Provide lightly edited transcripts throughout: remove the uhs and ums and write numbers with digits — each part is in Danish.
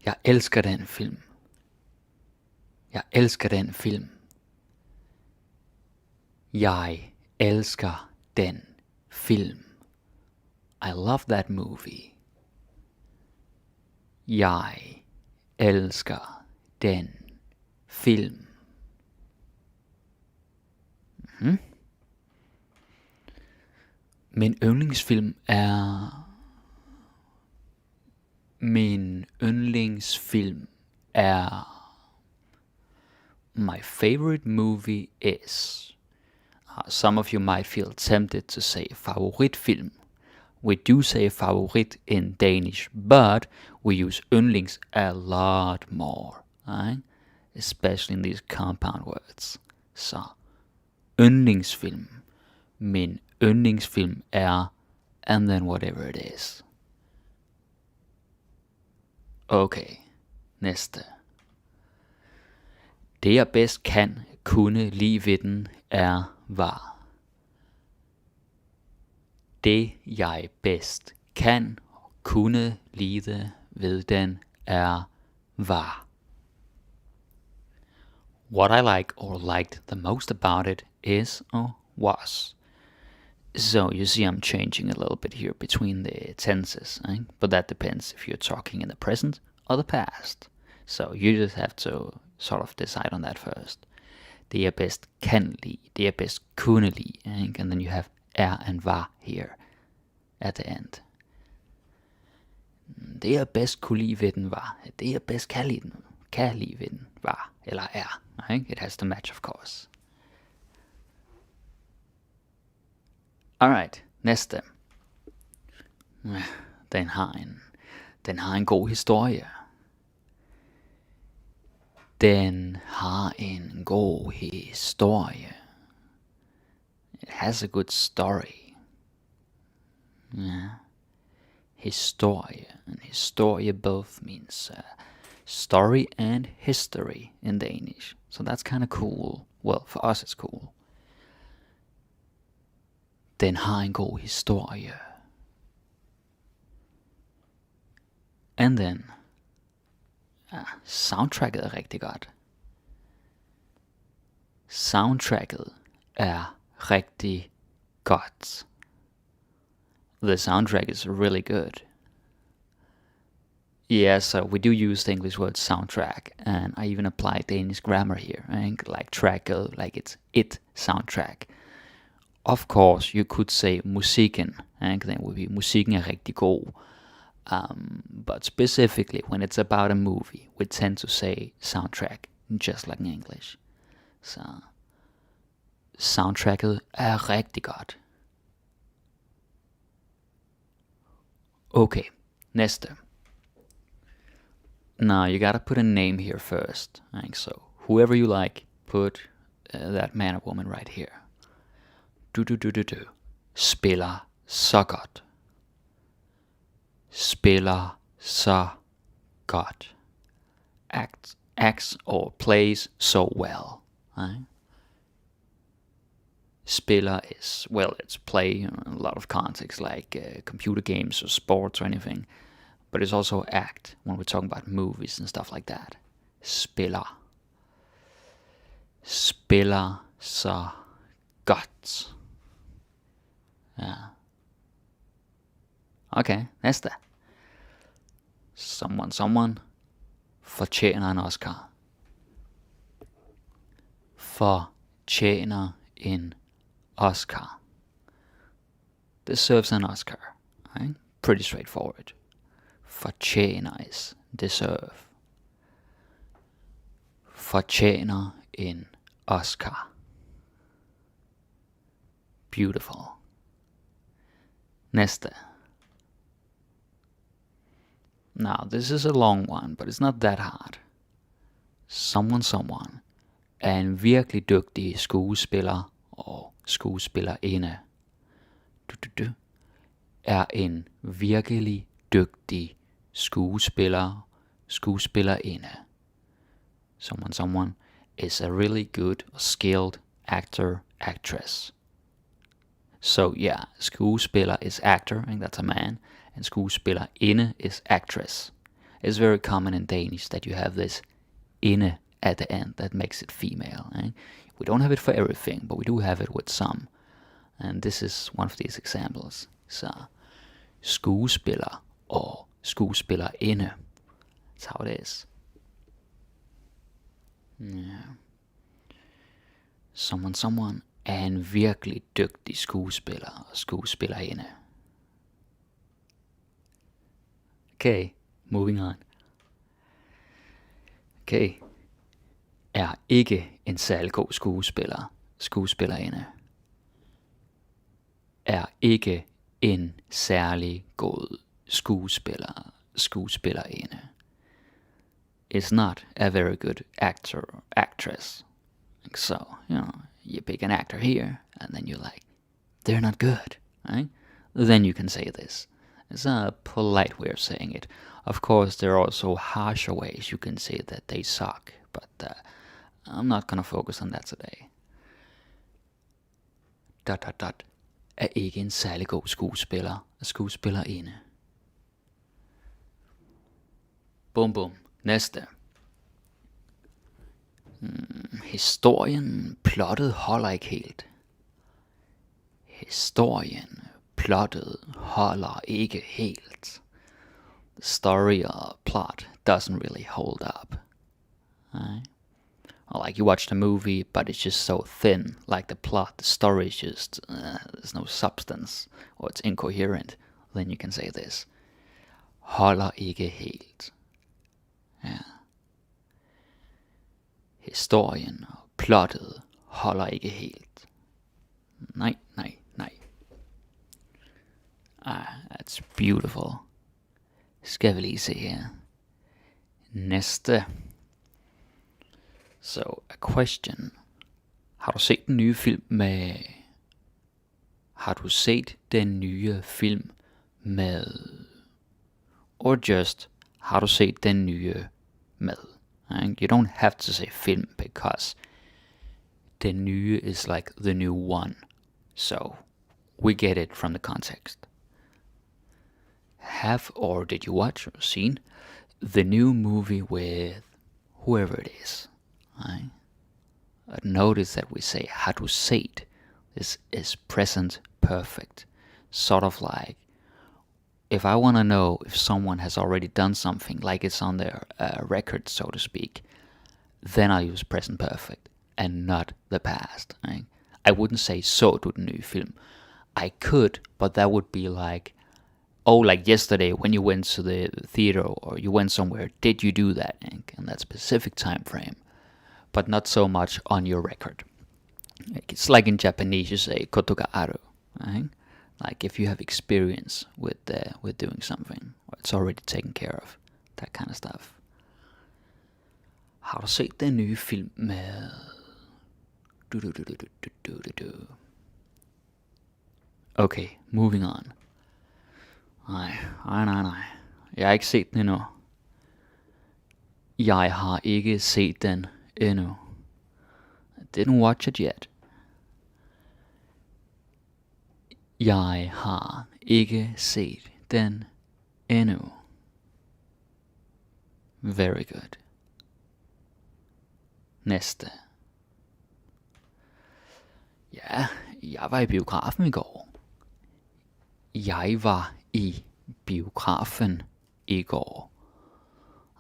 Jeg elsker den film. Jeg elsker den film. Jeg elsker den film. I love that movie. Jeg elsker den film. Mm-hmm. Min yndlingsfilm er my favorite movie is. Some of you might feel tempted to say favoritfilm. We do say favorit in Danish, but we use yndlings a lot more, right? Especially in these compound words. Så yndlingsfilm. Min yndlingsfilm er, and then whatever it is. Okay, næste. Det jeg bedst kan kunne lide ved den var. Det jeg bedst kan kunne lide ved den var. What I like or liked the most about it is or was. So you see I'm changing a little bit here between the tenses, right? But that depends if you're talking in the present or the past. So you just have to sort of decide on that first. Det jeg bedst kan lide, det jeg bedst kunne lide, right? And then you have and var here at the end. Det jeg bedst kunne lide ved den var, det jeg bedst kan lide ved den var, eller er, right? It has to match, of course. Alright, næste. Den har en god historie. Den har en god historie. It has a good story. Yeah. Historie. And historie both means story and history in Danish. So that's kind of cool. Well, for us it's cool. Den har en god historie. And then, soundtracket er rigtig godt. Soundtracket er rigtig godt. The soundtrack is really good. Yeah, so we do use the English word soundtrack, and I even apply Danish grammar here, right? Like tracket, like it's it soundtrack. Of course, you could say musikken, and then would be musikken er rigtig god. But specifically, when it's about a movie, we tend to say soundtrack, just like in English. Så soundtracket er rigtig godt. Okay, næste. Now you gotta put a name here first. Right? So whoever you like, put that man or woman right here. Du. Spiller så godt. Spiller så godt. Acts or plays so well. Right? Spiller is, well, it's play in a lot of contexts, like computer games or sports or anything. But it's also act when we're talking about movies and stuff like that. Spiller. Spiller så godt. Ja. Okay, næste. Someone fortjener en Oscar. Fortjener en Oscar. Deserves an Oscar. Right? Pretty straightforward. Fortjener is deserve. Fortjener en Oscar. Beautiful. Næste. Now, this is a long one, but it's not that hard. Someone er en virkelig dygtig skuespiller og skuespillerinde. Du. Er en virkelig dygtig skuespillerinde. Someone is a really good, skilled actor, actress. So yeah, skuespiller is actor, and that's a man, and skuespillerinde is actress. It's very common in Danish that you have this inde at the end that makes it female. We don't have it for everything, but we do have it with some. And this is one of these examples. Så skuespiller og skuespillerinde. That's how it is. Yeah. Someone er en virkelig dygtig skuespiller og skuespillerinde. Okay, moving on. Okay. Er ikke en særlig god skuespillerinde. Er ikke en særlig god skuespillerinde. Is not a very good actor or actress. So, you pick an actor here, and then you're like, they're not good, right? Then you can say this. It's a polite way of saying it. Of course, there are also harsher ways you can say that they suck, but I'm not gonna focus on that today. ... er ikke en særlig god skuespillerinde. Bum. Næste. Historien, plottet holder ikke helt. Historien, plottet holder ikke helt. The story or plot doesn't really hold up. Right? Or like you watched a movie, but it's just so thin. Like the plot, the story is just, there's no substance. Or it's incoherent. Then you can say this. Holder ikke helt. Ja. Historien og plottet holder ikke helt. Nej. That's beautiful. Skal vi lige se her. Næste. So, a question. Har du set den nye film med... Or just, har du set den nye med? You don't have to say film because den nye is like the new one. So, we get it from the context. Have or did you watch or seen the new movie with whoever it is? Right? Notice that we say har du set. This is present perfect. Sort of like if I want to know if someone has already done something, like it's on their record, so to speak, then I use present perfect and not the past. Right? I wouldn't say så du den nye film. I could, but that would be like, oh, like yesterday when you went to the theater or you went somewhere, did you do that? In that specific time frame, but not so much on your record. It's like in Japanese you say koto ga aru, right? Like if you have experience with doing something, or it's already taken care of, that kind of stuff. Har du set den nye film med... Okay, moving on. Nej. Jeg har ikke set den endnu. Jeg har ikke set den endnu. I didn't watch it yet. Jeg har ikke set den endnu. Very good. Næste. Ja, jeg var i biografen i går. Jeg var i biografen i går.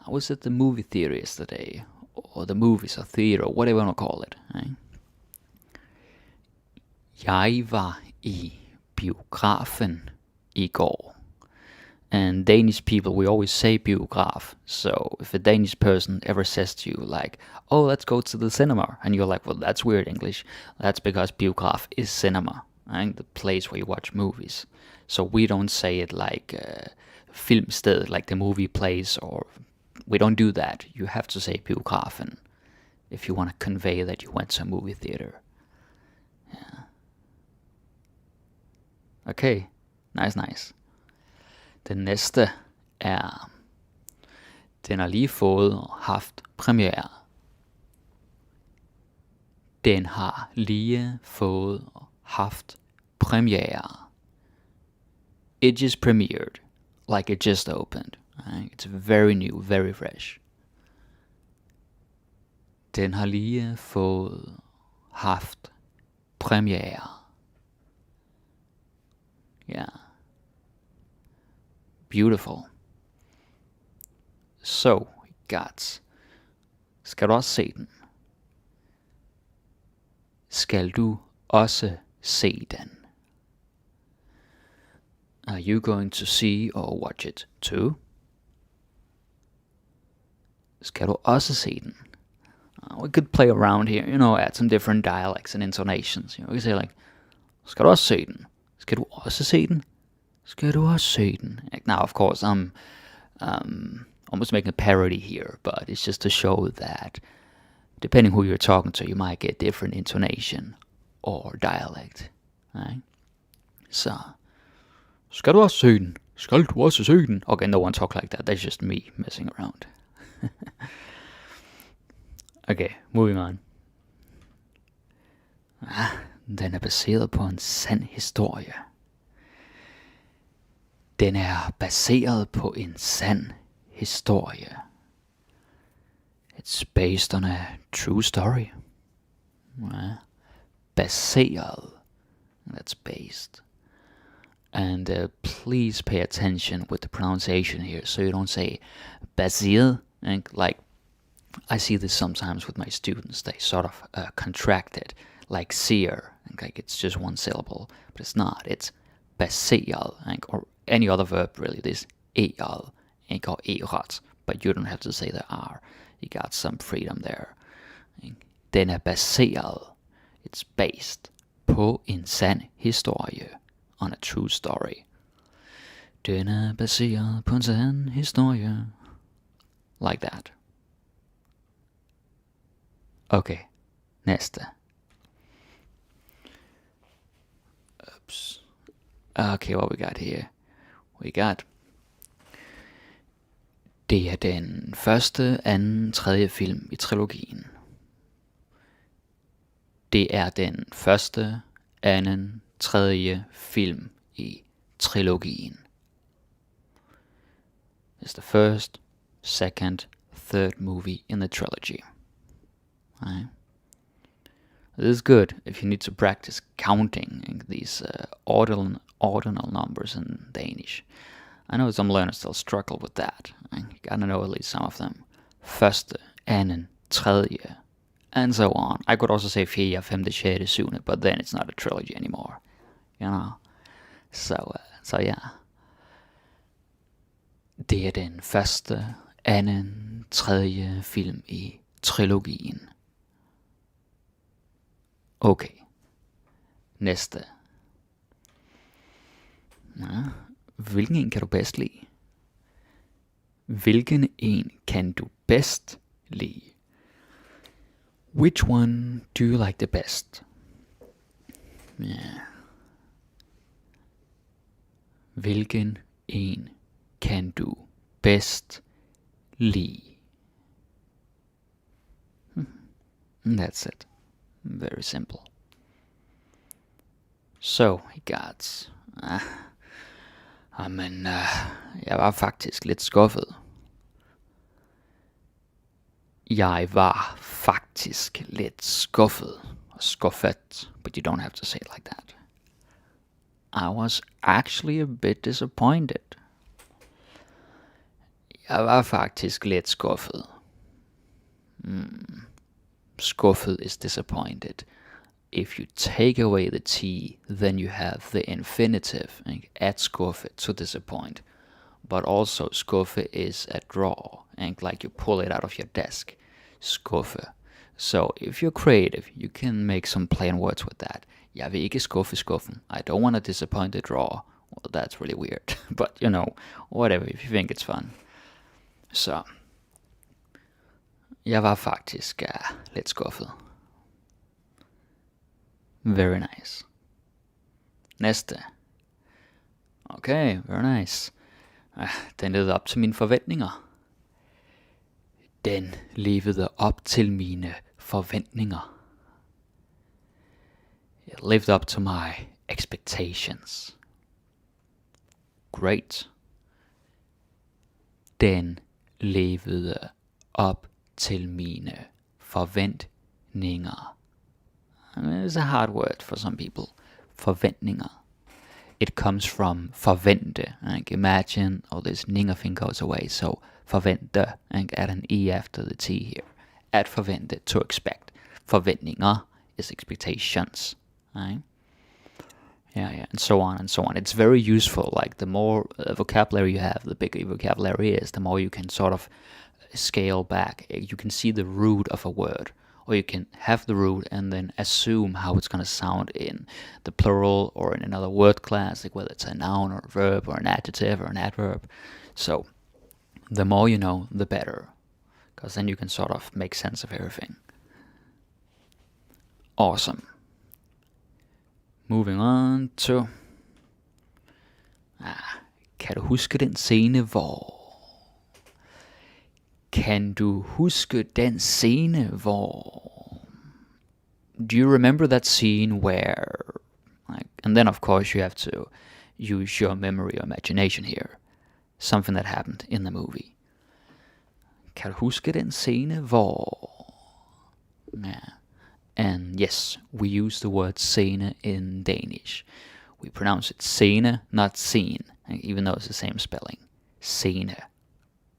I was at the movie theater yesterday. Or the movies or theater, or whatever you want to call it. Right? Jeg var i biografen i går. And Danish people, we always say biograf. So if a Danish person ever says to you like, oh, let's go to the cinema, and you're like, well, that's weird English. That's because biograf is cinema, right? The place where you watch movies. So we don't say it like filmsted, like the movie place, or we don't do that. You have to say biografen if you want to convey that you went to a movie theater. Yeah. Okay, nice. Den næste er, den har lige fået og haft premiere. Den har lige fået og haft premiere. It just premiered, like it just opened. It's very new, very fresh. Den har lige haft premiere. Yeah. Beautiful. So, got. Skal du også se den? Skal du også se den? Are you going to see or watch it too? Skal du også se den? We could play around here, add some different dialects and intonations. We could say like, skal du også se den? Skal du også se den? Skal du også se den? Now, of course, I'm almost making a parody here, but it's just to show that depending who you're talking to, you might get different intonation or dialect. Right? So, skal du også se den? Skal du også se den? Okay, no one talk like that. That's just me messing around. Okay, moving on. Den er baseret på en sand historie. Den er baseret på en sand historie. It's based on a true story. Baseret. That's based. And please pay attention with the pronunciation here, so you don't say baseret. And like, I see this sometimes with my students. They sort of contract it, like seer, and like it's just one syllable, but it's not. It's baseret, or any other verb really. This er, or erat, but you don't have to say the r. You got some freedom there. Den er baseret. It's based på en sand historie. On a true story. Den er baseret på en sand historie. Like that. Okay, næste. Oops. Okay, what we got here? We got. Det er den første, anden, tredje film i trilogien. Det er den første, anden, tredje film i trilogien. It's the first, second, third movie in the trilogy. Right? This is good if you need to practice counting these ordinal numbers in Danish. I know some learners still struggle with that. You gotta know at least some of them. Første, anden, tredje, and so on. I could also say fjerde, femte, sjette, syvende, but then it's not a trilogy anymore. So yeah. Det er den første, anden, tredje film i trilogien. Okay. Næste. Hvilken en kan du bedst lide? Hvilken en kan du bedst lide? Which one do you like the best? Yeah. Hvilken en kan du bedst lide? That's it. Very simple. So, he got... jeg var faktisk lidt skuffet. Jeg var faktisk lidt skuffet, but you don't have to say it like that. I was actually a bit disappointed. Jeg var faktisk lidt skuffet. Skuffet is disappointed. If you take away the T, then you have the infinitive, at skuffe, to disappoint. But also skuffe is a draw, like you pull it out of your desk. Skuffe. So if you're creative, you can make some plain words with that. Jeg vil ikke skuffe skuffen. I don't want to disappoint the drawer. Well, that's really weird. But, whatever, if you think it's fun. Så. Jeg var faktisk lidt skuffet. Very nice. Næste. Okay, very nice. Den levede op til mine forventninger. Den levede op til mine forventninger. It lived up to my expectations. Great. Den levede op til mine forventninger. It's a hard word for some people. Forventninger. It comes from forvente. Like imagine all this ninger thing goes away. So forvente, and add an E after the T here. At forvente, to expect. Forventninger is expectations. Right? Yeah, and so on and so on. It's very useful. Like the more vocabulary you have, the bigger your vocabulary is, the more you can sort of scale back. You can see the root of a word, or you can have the root and then assume how it's going to sound in the plural or in another word class, like whether it's a noun or a verb or an adjective or an adverb. So the more you know, the better, because then you can sort of make sense of everything. Awesome. Moving on to... kan du huske den scene, hvor... Kan du huske den scene, hvor... Do you remember that scene where... Like, and then of course you have to use your memory or imagination here. Something that happened in the movie. Kan du huske den scene, hvor... Yeah. And yes, we use the word scene in Danish. We pronounce it scene, not scene, even though it's the same spelling. Scene.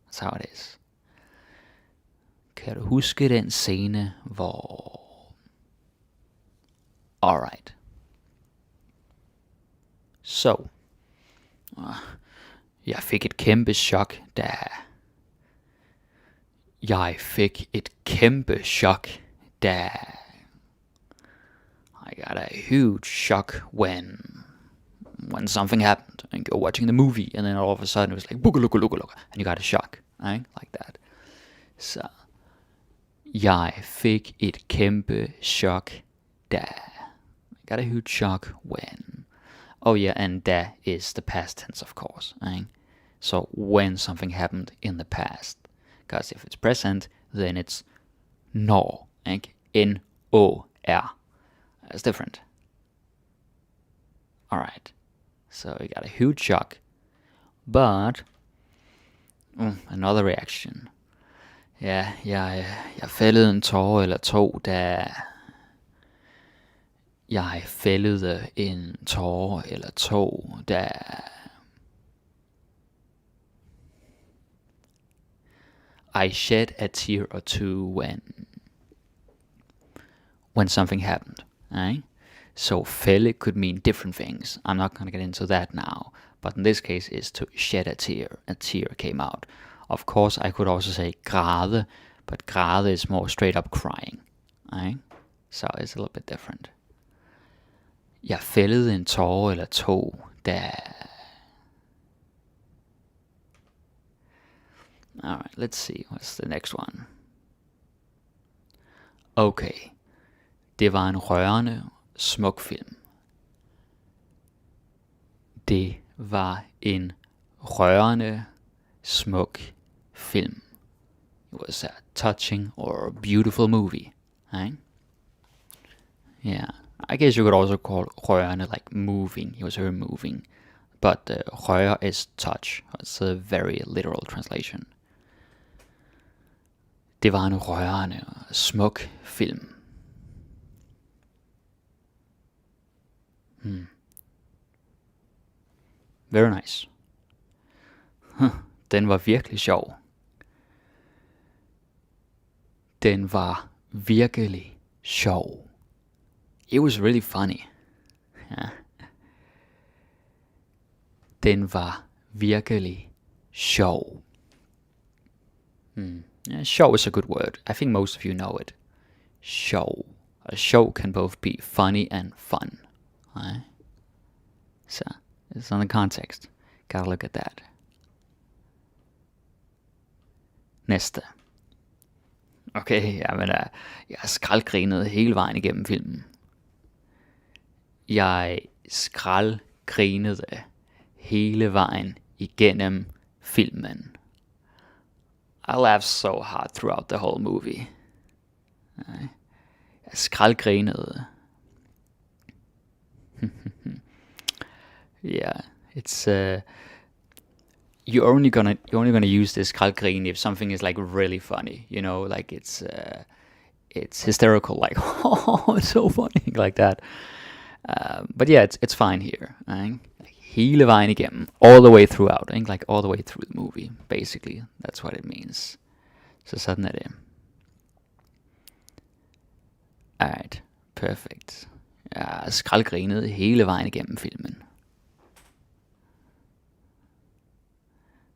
That's how it is. Kan du huske den scene, hvor... Alright. So. Jeg fik et kæmpe chok, da... Jeg fik et kæmpe chok, da... I got a huge shock when something happened, and you're watching the movie, and then all of a sudden it was like boogaloogaloogalooga, and you got a shock, right? Like that. So, jeg fik et kæmpe chok, da. I got a huge shock when. Oh yeah, and da is the past tense, of course, right? So when something happened in the past, because if it's present, then it's når, right? N-O-R. That's different. Alright. So you got a huge shock. But another reaction. Ja, jeg fældede en tåre eller to, da... Jeg fældede en tåre eller to, da... I shed a tear or two when something happened. Right? So fælde could mean different things. I'm not going to get into that now. But in this case, is to shed a tear. A tear came out. Of course, I could also say græde, but græde is more straight up crying. Right? So it's a little bit different. Jeg fældede en tåre eller to, da... Alright, let's see. What's the next one? Okay. Det var en rørende, smuk film. Det var en rørende, smuk film. It was a touching or beautiful movie, right? Yeah, I guess you could also call rørende like moving. It was very moving. But rør is touch. It's a very literal translation. Det var en rørende, smuk film. Very nice. Den var virkelig sjov. Den var virkelig sjov. It was really funny. Yeah. Den var virkelig sjov. Yeah, sjov is a good word. I think most of you know it. Sjov. A show can both be funny and fun. Right? So, it's on the context. Gotta look at that. Næste. Okay, jeg skraldgrinede hele vejen igennem filmen. Jeg skraldgrinede hele vejen igennem filmen. I laughed so hard throughout the whole movie. Jeg skraldgrinede. Yeah, it's you're only gonna use this skraldgrin if something is like really funny, like it's hysterical, like oh, it's so funny, like that. But yeah, it's fine here. Hele vejen igennem, all the way throughout, like all the way through the movie, basically. That's what it means. Så sådan er det. Alright, perfect. Jeg skraldgrinede hele vejen igennem filmen.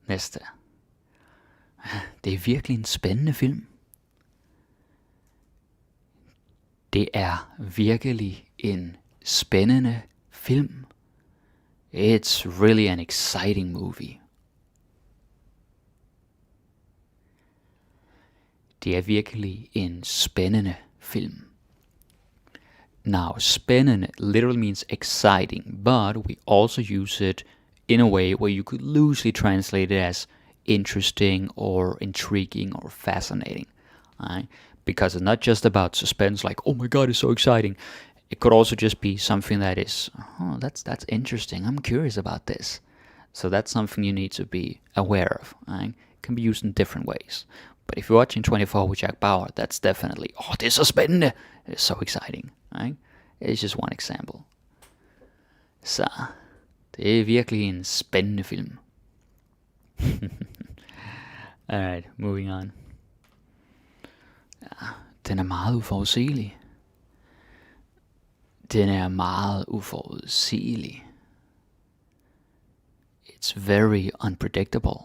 Næste. Det er virkelig en spændende film. Det er virkelig en spændende film. It's really an exciting movie. Det er virkelig en spændende film. Now, spændende literally means exciting, but we also use it in a way where you could loosely translate it as interesting or intriguing or fascinating. Right? Because it's not just about suspense, like, oh my god, it's so exciting. It could also just be something that is, oh, that's interesting. I'm curious about this. So that's something you need to be aware of. Right? It can be used in different ways. But if you're watching 24 with Jack Bauer, that's definitely, oh, det er så spændende. It's so exciting. Right? It's just one example. Så det er virkelig en spændende film. Alright, moving on. Ja, den er meget uforudsigelig. Den er meget uforudsigelig. It's very unpredictable.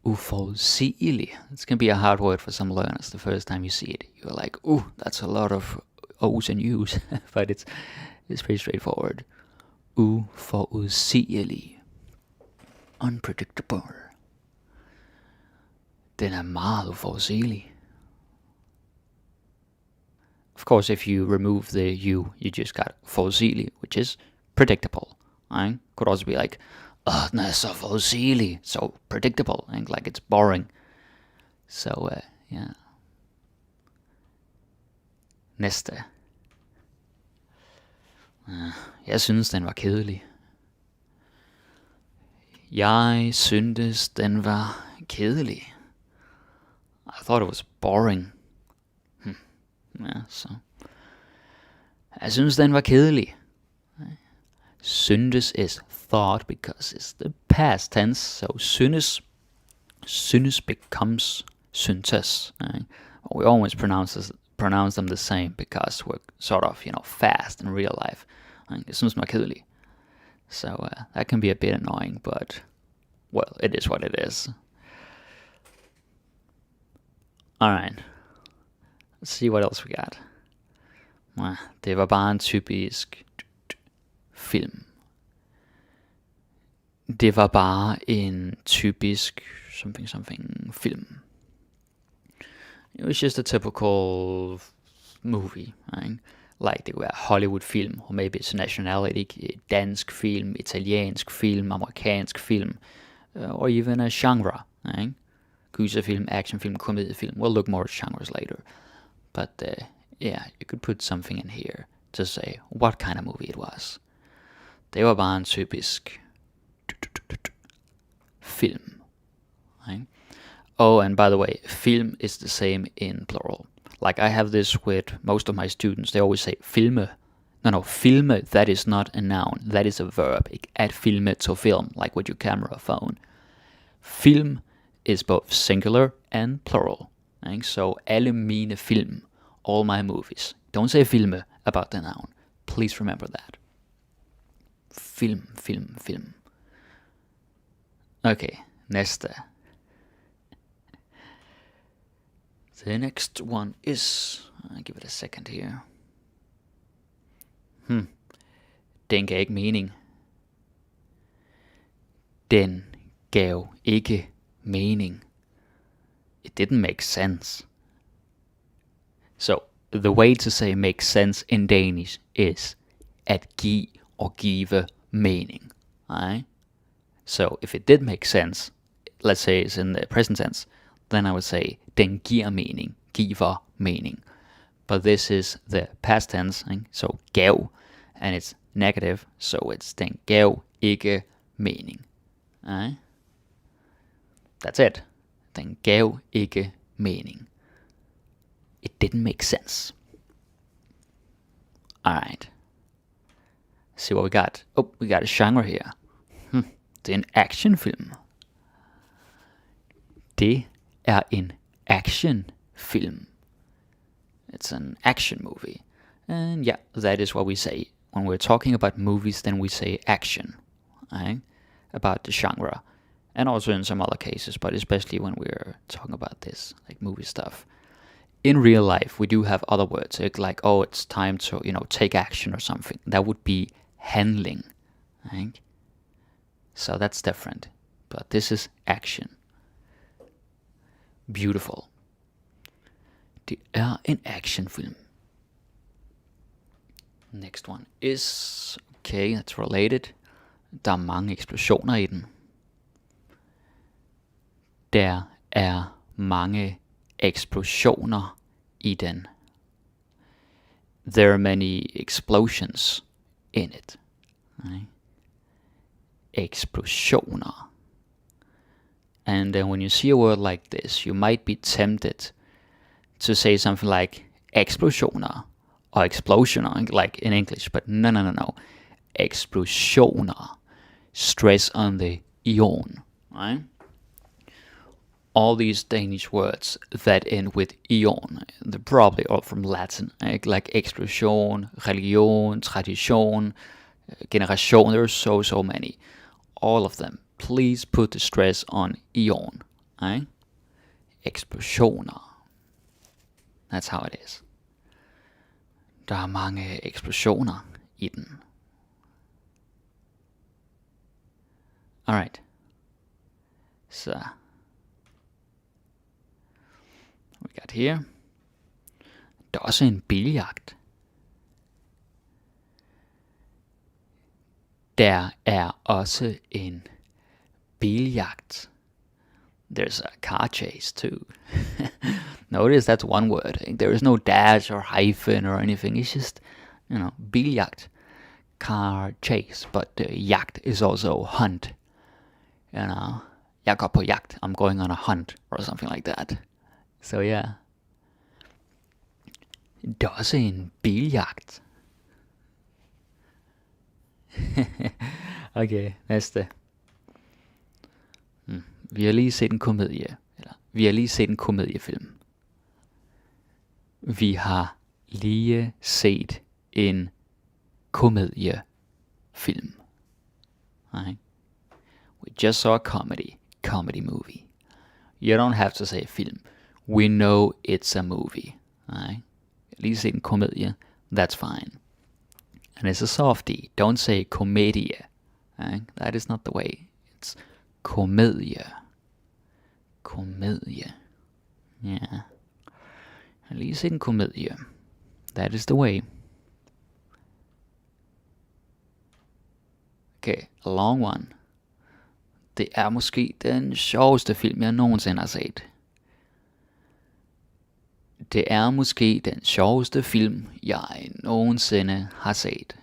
Uforudsigelig. It's going to be a hard word for some learners the first time you see it. You're like, ooh, that's a lot of O's and U's. But it's pretty straightforward. Uforudsigelig. Unpredictable. Den er meget uforudsigelig. Of course, if you remove the U, you just got forudsigelig, which is predictable. Right? Could also be like, oh, den er så forudsigelig, so predictable, and like it's boring. So, yeah. Næste. Jeg synes, den var kedelig. Jeg syntes, den var kedelig. I thought it was boring. Ja, så. Jeg synes, den var kedelig. Syntes is thought because it's the past tense. So synes becomes syntes. Right? We always pronounce them the same because we're sort of, fast in real life. Jeg synes, den var kedelig. So that can be a bit annoying, but, well, it is what it is. Alright. Let's see what else we got. Det var bare en typisk film. Det var bare en typisk something film. It was just a typical movie, right? Like det kunne være Hollywood film, or maybe it's a nationality, dansk film, italiensk film, amerikansk film, or even a genre, right? Gyserfilm, actionfilm, komediefilm. We'll look more at genres later. But yeah, you could put something in here to say what kind of movie it was. Det var bare en typisk film. Right? Oh, and by the way, film is the same in plural. Like I have this with most of my students. They always say filme. No, filme, that is not a noun. That is a verb. Add filme to film, like with your camera or phone. Film is both singular and plural. Right? So alle mine film, all my movies. Don't say filme about the noun. Please remember that. Film. Okay, næste. The next one is, I'll give it a second here. Den gav ikke mening. Den gav ikke mening. It didn't make sense. So, the way to say make sense in Danish is at give or give mening. Right? So, if it did make sense, let's say it's in the present tense, then I would say den giver mening, giver mening. But this is the past tense, right? So gav, and it's negative, so it's den gav ikke mening. Nej? That's it. Den gav ikke mening. It didn't make sense. Alright. See what we got. Oh, we got a genre here. Det er en actionfilm. Det er en actionfilm. It's an action movie. And yeah, that is what we say. When we're talking about movies, then we say action. Right? About the genre. And also in some other cases, but especially when we're talking about this, like movie stuff. In real life, we do have other words, like, oh, it's time to, take action or something. That would be handling. Right? So that's different. But this is action. Beautiful. Det er en actionfilm. Next one is, okay, that's related. Der er mange eksplosioner i den. Der er mange eksplosioner i den. There are many explosions in it. Right? Eksplosioner. And when you see a word like this, you might be tempted to say something like explosioner or explosioner, like in English, but no. Explosioner. Stress on the ion, right? All these Danish words that end with ion, they're probably all from Latin, like explosion, religion, tradition, generation. There are so many. All of them. Please put the stress on ion. Right? Eksplosioner. That's how it is. Der er mange eksplosioner i den. Alright. So, we got here. Der er også en biljagt. Der er også en biljagt. There's a car chase too. Notice that's one word. There is no dash or hyphen or anything. It's just, biljagt. Car chase. But jagt is also hunt. Jeg går på jagt. I'm going on a hunt or something like that. So yeah. Der er også en biljagt. Okay, næste. Vi har lige set en komedie. Eller, vi har lige set en komediefilm. Vi har lige set en komediefilm. Right? We just saw a comedy movie. You don't have to say film. We know it's a movie. Right? Lige set en komedie. That's fine. And it's a softie. Don't say komedie. Right? That is not the way. It's komedie. Komedie. Yeah. At least in komedie. That is the way. Okay, a long one. Det er måske den sjoveste film, jeg nogensinde har set. Det er måske den sjoveste film, jeg nogensinde har set.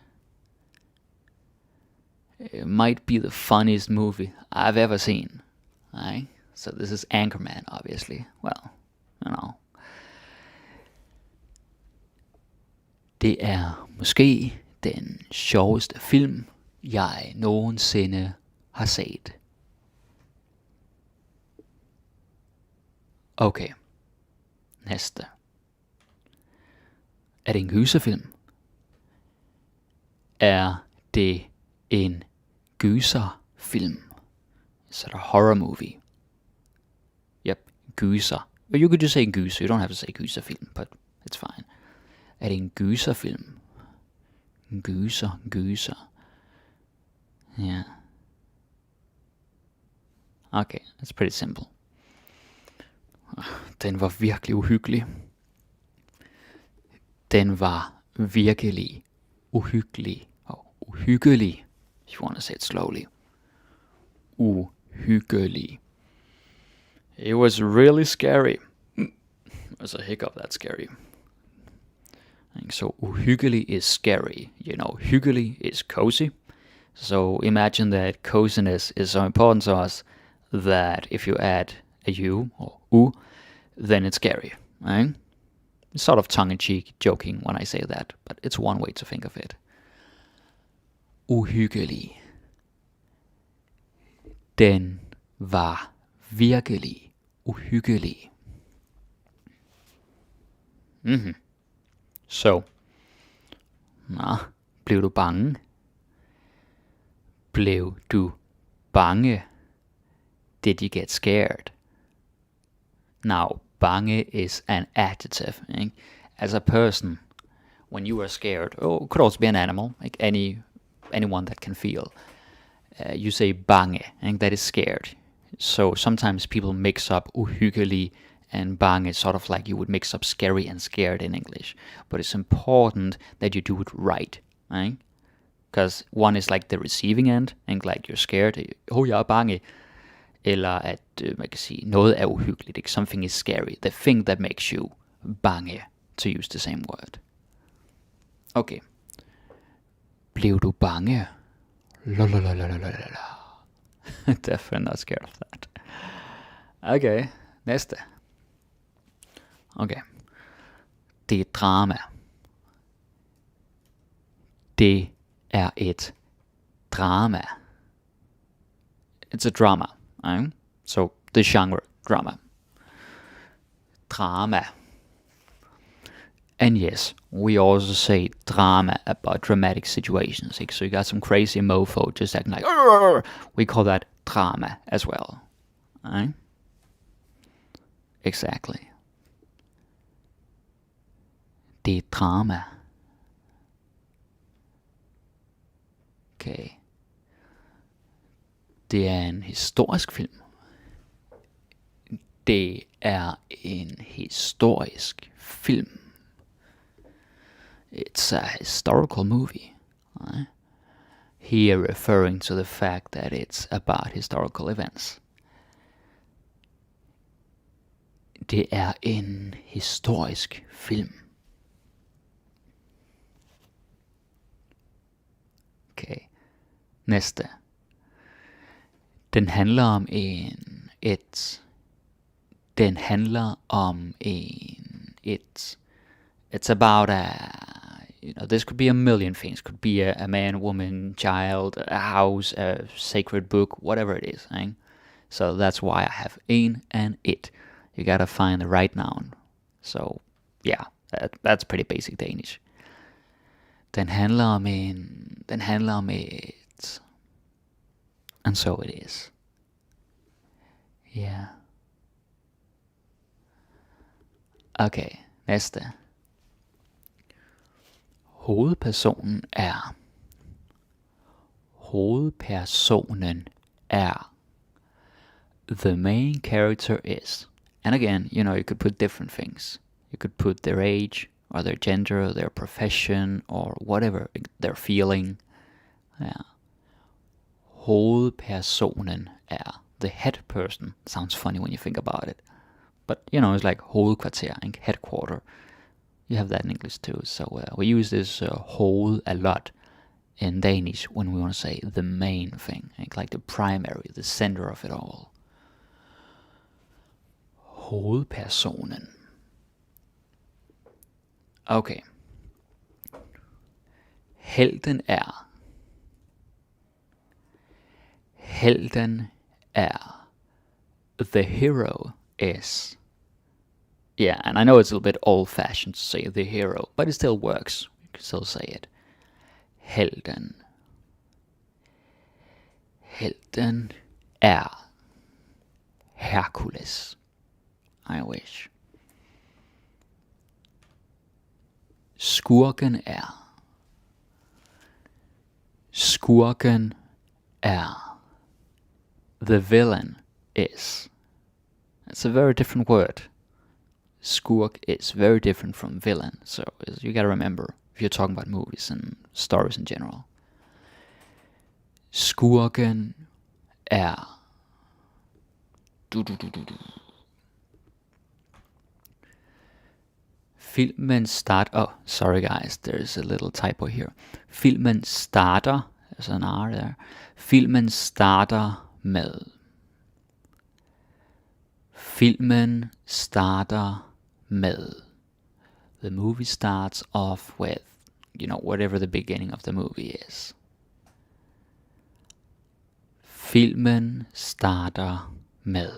It might be the funniest movie I've ever seen. Right? So this is Anchorman, obviously. Well, Det er måske den sjoveste film, jeg nogensinde har set. Okay. Næste. Er det en gyserfilm? Er det en gyserfilm? Is it a horror movie? Yep, gyser. Or you could just say gyser. You don't have to say gyserfilm, but it's fine. Er det en gyserfilm? Gyser. Yeah. Okay, that's pretty simple. Den var virkelig uhyggelig. Den var virkelig uhyggelig. Uhyggelig. If you want to say it slowly. Uhyggelig. It was really scary. There's a hiccup, that's scary. So uhyggelig is scary. Hyggelig is cozy. So imagine that coziness is so important to us that if you add a U or U, then it's scary, right? It's sort of tongue-in-cheek joking when I say that, but it's one way to think of it. Uhyggelig. Den var virkelig uhyggelig. So, blev du bange? Blev du bange? Did you get scared? Now, bange is an adjective. Right? As a person, when you are scared, it could also be an animal, like anyone that can feel. You say bange, and that is scared. So sometimes people mix up uhyggelig and bange, sort of like you would mix up scary and scared in English. But it's important that you do it right, right? Because one is like the receiving end, and like you're scared, jeg er bange. Eller at man kan sige, noget er uhyggeligt, something is scary, the thing that makes you bange, to use the same word. Okay. Blev du bange? Definitely not scared of that. Okay, næste. Okay. Det er drama. Det er et drama. It's a drama. Right? So the genre, drama. Drama. And yes, we also say drama about dramatic situations. So you got some crazy mofo just acting like, Arr! We call that drama as well. Right? Exactly. Det er drama. Okay. Det er en historisk film. Det er en historisk film. It's a historical movie. Right? Here referring to the fact that it's about historical events. Det er en historisk film. Okay. Næste. Den handler om it's about this could be a million things. Could be a man, woman, child, a house, a sacred book, whatever it is. Right? So that's why I have en and it. You gotta find the right noun. So yeah, that's pretty basic Danish. Den handler om et. And so it is. Yeah. Okay, næste. Hovedpersonen er. The main character is. And again, you could put different things. You could put their age, or their gender, their profession, or whatever they're feeling. Yeah. Hovedpersonen er. The head person. Sounds funny when you think about it. But, it's like hovedkvarter, headquarter. You have that in English too. So we use this hoved a lot in Danish when we want to say the main thing. Like the primary, the center of it all. Hovedpersonen. Okay. Helten er. The hero is. Yeah, and I know it's a little bit old-fashioned to say the hero, but it still works. You can still say it. Helten er Hercules. I wish. Skurken er. The villain is. It's a very different word. Skurk is very different from villain. So you gotta remember if you're talking about movies and stories in general. Skurken er. Filmen starter. Oh, sorry guys, there's a little typo here. Filmen starter. There's an R there. Filmen starter med. Filmen starter med. The movie starts off with, whatever the beginning of the movie is. Filmen starter med.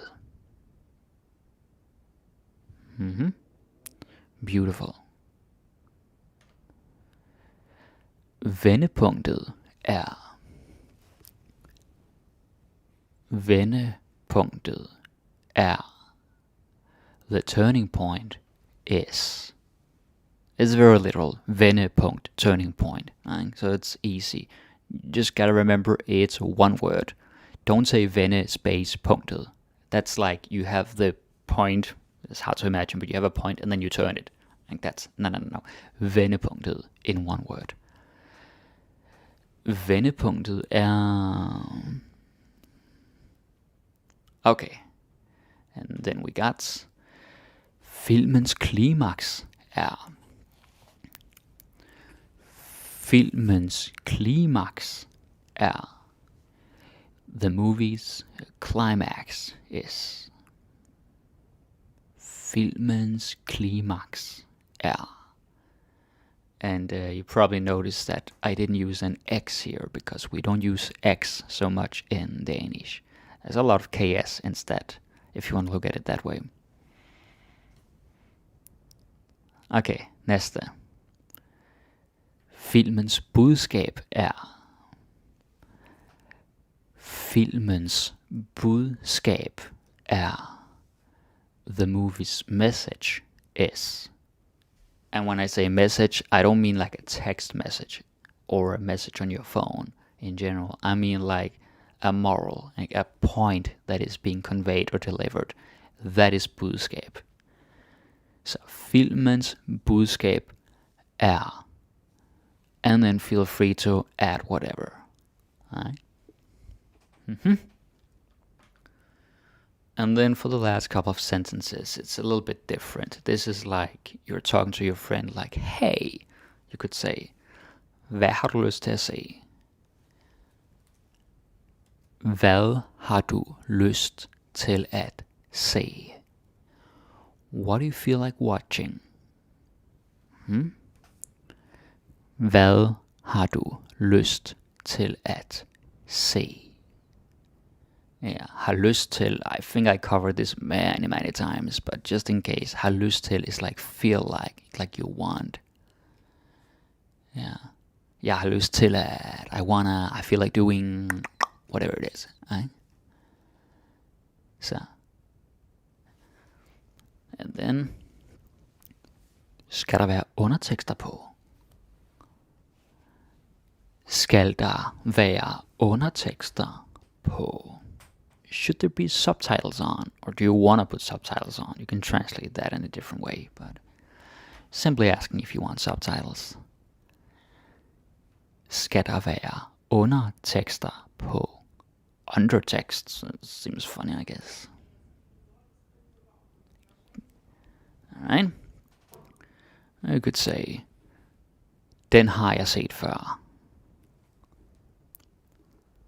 Beautiful. Vendepunktet er. Vendepunktet er. The turning point is. It's very literal. Vendepunkt, turning point. Right? So it's easy. You just gotta remember it's one word. Don't say vende space punktet. That's like you have the point. It's hard to imagine, but you have a point and then you turn it. Like that's no. Vendepunktet in one word. Vendepunktet er. Okay. And then we got. Filmens klimaks er. Filmens klimaks er. The movie's climax is. Filmens klimaks er. And you probably noticed that I didn't use an X here because we don't use X so much in Danish. There's a lot of KS instead, if you want to look at it that way. Okay, næste. Filmens budskab er. Filmens budskab er. The movie's message is. And when I say message, I don't mean like a text message or a message on your phone in general. I mean like a moral, like a point that is being conveyed or delivered. That is budskab. Så filmens budskab er. And then feel free to add whatever. Right? And then for the last couple of sentences, it's a little bit different. This is like you're talking to your friend like, hey, you could say, hvad har du lyst til at se? Hvad har du lyst til at se? What do you feel like watching? Hvad har du lyst til at se? Yeah, har lyst til, I think I covered this many times, but just in case, har lyst til is like feel like you want. Yeah. Jeg har lyst til at, I feel like doing whatever it is. Right? Så. And then, skal der være undertekster på? Skal der være undertekster på? Should there be subtitles on? Or do you want to put subtitles on? You can translate that in a different way, but simply asking if you want subtitles. Skal der være undertekster på? Undertext. It seems funny, I guess. Alright. You could say, den har jeg set før.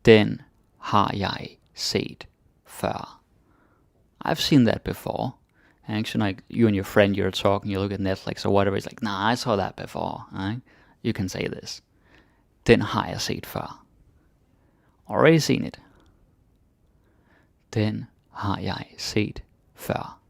Den har jeg set før. I've seen that before. Actually, like you and your friend, you're talking, you look at Netflix or whatever, it's like, nah, I saw that before. Right? You can say this. Den har jeg set før. Already seen it. Den har jeg set før.